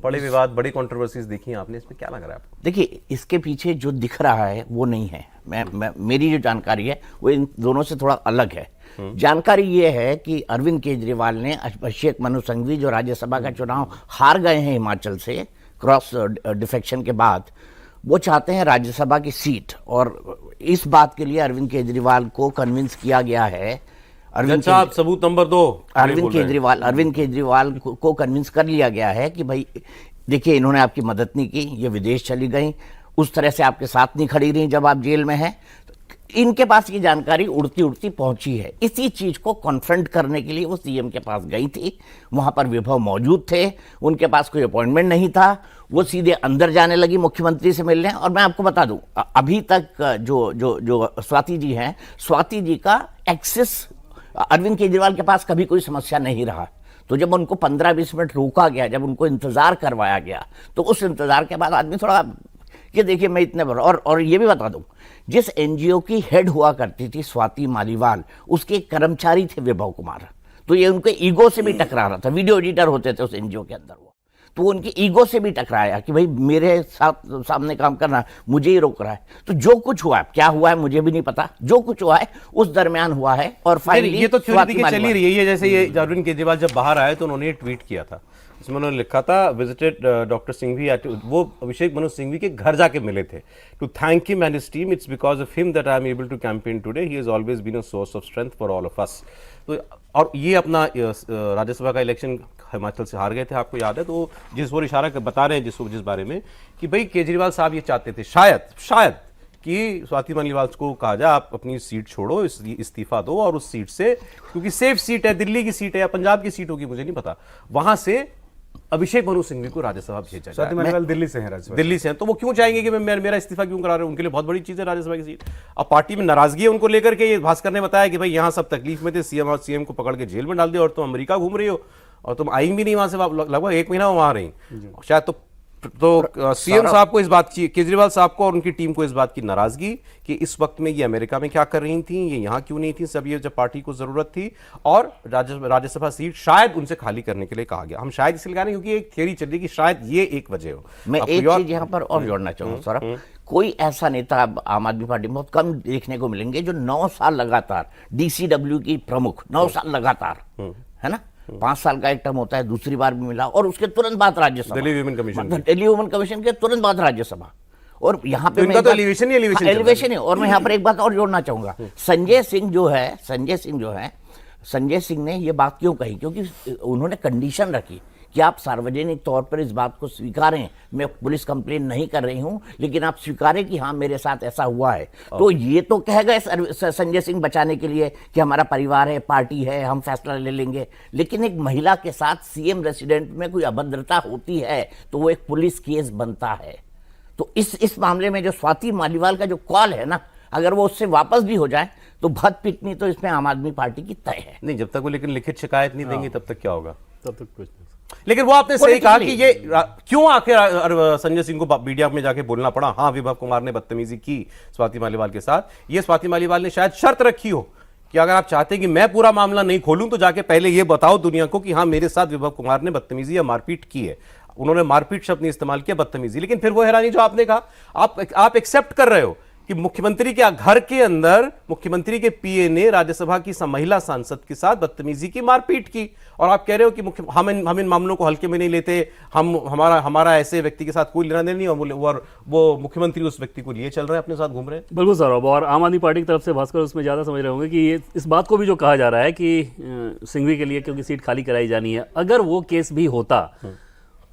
बड़े विवाद, बड़ी कंट्रोवर्सीज देखी हैं आपने, इसमें क्या लग रहा है आपको? देखिए, इसके पीछे जो दिख रहा है वो नहीं है। मेरी जो जानकारी है वो इन दोनों से थोड़ा अलग है। जानकारी ये है कि अरविंद केजरीवाल ने अभिषेक मनु सिंघवी, जो राज्यसभा का चुनाव हार गए हैं हिमाचल से क्रॉस डिफेक्शन के बाद, वो चाहते हैं राज्यसभा की सीट, और इस बात के लिए अरविंद केजरीवाल को कन्विंस किया गया है। अरविंद साहब सबूत नंबर 2, अरविंद केजरीवाल को कन्विंस कर लिया गया है कि भाई देखिए, इन्होंने आपकी मदद नहीं की, ये विदेश चली गई, उस तरह से आपके साथ नहीं खड़ी रही जब आप जेल में हैं। इनके पास ये जानकारी उड़ती उड़ती पहुंची है। इसी चीज को कॉन्फ्रंट करने के लिए वो सीएम के पास गई थी। वहां पर विभव मौजूद थे, उनके पास कोई अपॉइंटमेंट नहीं था, वो सीधे अंदर जाने लगी मुख्यमंत्री से मिलने। और मैं आपको बता दूं, अभी तक जो स्वाति जी हैं, स्वाति जी का एक्सेस अरविंद केजरीवाल के पास कभी कोई समस्या नहीं रहा। तो जब उनको 15-20 मिनट रोका गया, जब उनको इंतजार करवाया गया, तो उस इंतजार के बाद आदमी थोड़ा कि देखिए मैं इतने बड़ा, और ये भी बता दूं, जिस एनजीओ की हेड हुआ करती थी स्वाति मालीवाल, उसके कर्मचारी थे विभव कुमार। तो ये उनके ईगो से भी टकरा रहा था। वीडियो एडिटर होते थे उस एनजीओ के अंदर, वो तो उनकी ईगो से भी टकराया कि भाई मेरे साथ सामने काम करना, मुझे ही रोक रहा है। तो जो कुछ हुआ है, क्या हुआ है मुझे भी नहीं पता, जो कुछ हुआ है उस दरमियान हुआ है। और फाइनली ये तो थ्योरी की चली रही है। जैसे ये अरविंद केजरीवाल जब बाहर आए तो उन्होंने ट्वीट किया था, इसमें उन्होंने लिखा था विजिटेड डॉक्टर सिंघवी एट, वो अभिषेक मनु सिंघवी के घर जाके मिले थे, to thank him and his team, it's because of him that I am able to campaign today, he has always been a source of strength for all of us. तो और ये अपना राज्यसभा का इलेक्शन हिमाचल से हार गए थे, आपको याद है। तो जिस वो इशारा बता रहे हैं जिस बारे में कि भाई केजरीवाल साहब ये चाहते थे शायद कि स्वाति मालीवाल को कहा जाए आप अपनी सीट छोड़ो, इस्तीफा दो, और उस सीट से, क्योंकि सेफ सीट है, दिल्ली की सीट है या पंजाब की सीट होगी मुझे नहीं पता, वहां से अभिषेक मनु सिंघवी को राज्यसभा भेजा जाए। स्वाति मालीवाल दिल्ली से हैं, दिल्ली से हैं, तो वो क्यों चाहेंगे कि मैं मेरा इस्तीफा क्यों करा रहे हैं? उनके लिए बहुत बड़ी चीज है राज्यसभा की सीट। अब पार्टी में नाराजगी है उनको लेकर के। ये भास्कर ने बताया कि भाई यहाँ सब तकलीफ में थे, सीएम को पकड़ के जेल में डाल दिया, और तुम अमेरिका घूम रही हो, और तुम आई भी नहीं वहां से, लगभग 1 महीना वहां रही शायद। तो सीएम साहब को इस बात की, केजरीवाल साहब को और उनकी टीम को इस बात की नाराजगी कि इस वक्त में ये अमेरिका में क्या कर रही थी, ये यहाँ क्यों नहीं थी, सब ये जब पार्टी को जरूरत थी, और राज्यसभा सीट शायद उनसे खाली करने के लिए कहा गया। हम शायद इसलिए कह रहे हैं क्योंकि एक थियरी चल रही कि शायद ये एक वजह हो। मैं एक चीज यहाँ पर और जोड़ना चाहूंगा सौरभ, कोई ऐसा नेता अब आम आदमी पार्टी में बहुत कम देखने को मिलेंगे जो 9 साल लगातार डीसीडब्ल्यू की प्रमुख, 9 साल लगातार, है ना, 5 साल का एक टर्म होता है, दूसरी बार भी मिला, और उसके तुरंत बाद राज्यसभा, दिल्ली वुमेन कमीशन के तुरंत बाद राज्यसभा। और यहाँ पे तो एलिवेशन है। और मैं यहाँ पर एक बात और जोड़ना चाहूंगा, संजय सिंह जो है, संजय सिंह ने ये बात क्यों कही, क्योंकि उन्होंने कंडीशन रखी कि आप सार्वजनिक तौर पर इस बात को स्वीकारें, मैं पुलिस कंप्लेन नहीं कर रही हूं, लेकिन आप स्वीकारें कि हाँ मेरे साथ ऐसा हुआ है। तो ये तो कह गए संजय सिंह बचाने के लिए कि हमारा परिवार है, पार्टी है, हम फैसला ले लेंगे। लेकिन एक महिला के साथ सीएम रेसिडेंट में कोई अभद्रता होती है तो वो एक पुलिस केस बनता है। तो इस मामले में जो स्वाति मालीवाल का जो कॉल है ना, अगर वो उससे वापस भी हो जाए तो भद पिटनी तो इसमें आम आदमी पार्टी की तय है। नहीं, जब तक वो लेकिन लिखित शिकायत नहीं देंगे तब तक क्या होगा? तब तक कुछ नहीं। लेकिन वो आपने सही कहा कि ये क्यों आखिर संजय सिंह को मीडिया में जाके बोलना पड़ा। हाँ, विभव कुमार ने बदतमीजी की स्वाति मालीवाल के साथ। ये स्वाति मालीवाल ने शायद शर्त रखी हो कि अगर आप चाहते हैं कि मैं पूरा मामला नहीं खोलूं तो जाके पहले ये बताओ दुनिया को कि हाँ मेरे साथ विभव कुमार ने बदतमीजी या मारपीट की है। उन्होंने मारपीट शब्द नहीं इस्तेमाल किया, बदतमीजी। लेकिन फिर वो हैरानी जो आपने कहा, आप एक्सेप्ट कर रहे हो कि मुख्यमंत्री के घर के अंदर मुख्यमंत्री के पीए ने राज्यसभा की महिला सांसद के साथ बदतमीजी की, मारपीट की, और आप कह रहे हो कि हम इन मामलों को हल्के में नहीं लेते, हमारा ऐसे व्यक्ति के साथ कोई लेना देना नहीं, और वो मुख्यमंत्री उस व्यक्ति को लिए चल रहे हैं, अपने साथ घूम रहे हैं। बिल्कुल सौरभ, और आम आदमी पार्टी की तरफ से भास्कर उसमें ज्यादा समझ रहे होंगे कि इस बात को भी जो कहा जा रहा है कि सिंघवी के लिए क्योंकि सीट खाली कराई जानी है, अगर वो केस भी होता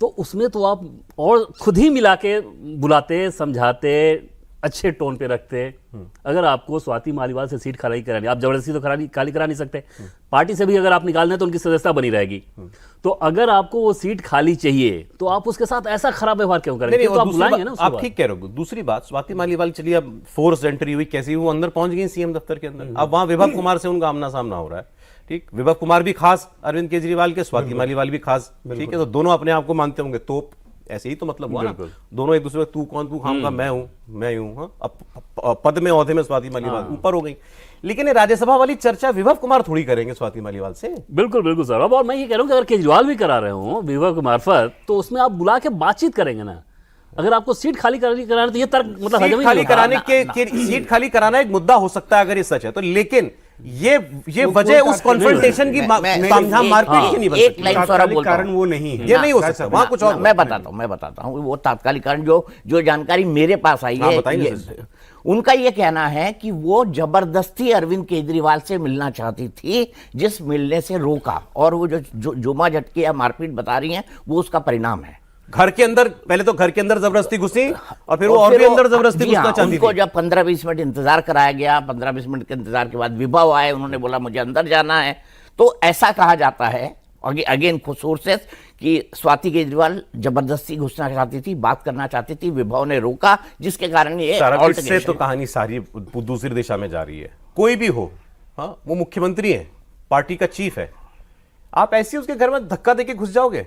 तो उसमें तो आप और खुद ही मिला के बुलाते, समझाते, अच्छे टोन पे रखते। अगर आपको स्वाति मालीवाल से सीट खाली करानी, आप जबरदस्ती तो खाली करा नहीं सकते, पार्टी से भी अगर आप निकाल दें तो उनकी सदस्यता बनी रहेगी। तो अगर आपको वो सीट खाली चाहिए तो आप उसके साथ ऐसा खराब व्यवहार क्यों करेंगे? तो आप बुलाएंगे ना। आप ठीक कह रहे हो। दूसरी बात, स्वाति मालीवाल चलिए अब फोर्स एंट्री हुई, कैसी वो अंदर पहुंच गई सीएम दफ्तर के अंदर, अब वहां विभव कुमार से उनका आमना सामना हो रहा है। ठीक, विभव कुमार भी खास अरविंद केजरीवाल के, स्वाति मालीवाल भी खास, ठीक है, तो दोनों अपने आप को मानते होंगे तोप, ऐसे ही तो मतलब हुआ ना, बिल्कुल। दोनों एक दूसरे तू कौन, तू खाऊंगा, मैं हूं, मैं हूं, हाँ? अब पद में औहदे में स्वाति मालीवाल ऊपर हो गई। लेकिन ये राज्यसभा वाली चर्चा विभव कुमार थोड़ी करेंगे स्वाति मालीवाल से। बिल्कुल बिल्कुल सर। अब और मैं ये कह रहा हूँ कि अगर केजरीवाल भी करा रहे हो विभव के मार्फत, तो उसमें आप बुला के बातचीत करेंगे ना। अगर आपको सीट खाली कराना तो ये तर्क मतलब हजम सीट ही खाली नहीं होगा। कराने के सीट खाली कराना एक मुद्दा हो सकता है अगर ये सच है तो, लेकिन ये वजह उस कॉन्फ्रंटेशन की तामझाम मारपीट की नहीं बन एक सकती। लाइन सौरभ तात्कालिक बोलता कारण हूं। वो नहीं है। ये नहीं हो सकता, वहां कुछ और मैं बताता हूँ वो तात्कालिक कारण जो जानकारी मेरे पास आई हाँ, है, बताइए उनका ये कहना है कि वो जबरदस्ती अरविंद केजरीवाल से मिलना चाहती थी, जिस मिलने से रोका, और वो जो जुमा झटके या मारपीट बता रही हैं वो उसका परिणाम है। घर के अंदर, पहले तो घर के अंदर जबरदस्ती घुसी और फिर वो और भी अंदर जबरदस्ती घुसना चाहती उनको थी। जब 15-20 मिनट इंतजार कराया गया, 15-20 मिनट के इंतजार के बाद विभव आए, उन्होंने बोला मुझे अंदर जाना है, तो ऐसा कहा जाता है अगेन सोर्सेस कि स्वाति केजरीवाल जबरदस्ती घुसना चाहती थी, बात करना चाहती थी, विभव ने रोका, जिसके कारण ये सारा इससे altercation- तो कहानी सारी दूसरी दिशा में जा रही है। कोई भी हो, हाँ, वो मुख्यमंत्री है, पार्टी का चीफ है, आप ऐसे उसके घर में धक्का देके घुस जाओगे?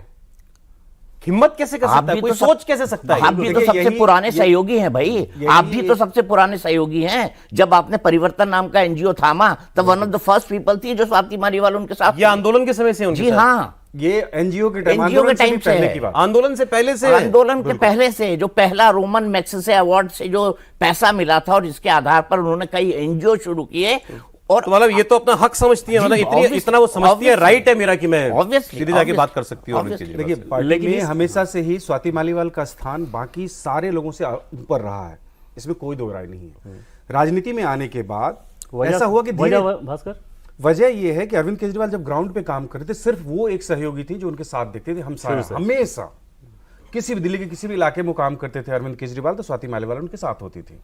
हिम्मत कैसे कर सकता है कोई? सोच कैसे सकता है? आप भी तो सबसे पुराने सहयोगी हैं भाई, आप भी तो सबसे पुराने सहयोगी हैं। जब आपने परिवर्तन नाम का एनजीओ थामा, तब one of the first people थी जो स्वाति मालीवाल उनके साथ। ये आंदोलन के समय से उनके जी साथ? हाँ, ये एनजीओ के टाइम, NGO के आंदोलन से भी टाइम से पहले है। की बात। आंदोलन से पहले से, आंदोलन के पहले से जो पहला रोमन मैग्सेसे अवार्ड से जो पैसा मिला था, और इसके आधार पर उन्होंने कई एनजीओ शुरू किए। और तो मतलब ये तो अपना हक समझती है, मतलब obviously, इतना वो समझती है, राइट है मेरा कि मैं Obviously, सीधे जाके बात कर obviously, सकती हूँ अरविंद obviously। केजरीवाल देखिए, से। पार्टी लेकिन में इस- हमेशा से ही स्वाति मालीवाल का स्थान बाकी सारे लोगों से ऊपर रहा है, इसमें कोई दो राय नहीं है। राजनीति में आने के बाद ऐसा हुआ कि धीरे भास्कर, वजह यह है कि अरविंद केजरीवाल जब ग्राउंड पे काम कर रहे थे, सिर्फ वो एक सहयोगी थी जो उनके साथ देखते थे। हम सारे हमेशा किसी भी दिल्ली के किसी भी इलाके में काम करते थे अरविंद केजरीवाल, तो स्वाति मालीवाल उनके साथ होती थी।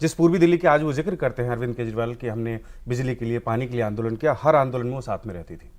जिस पूर्वी दिल्ली के आज वो जिक्र करते हैं अरविंद केजरीवाल कि हमने बिजली के लिए, पानी के लिए आंदोलन किया, हर आंदोलन में वो साथ में रहती थी।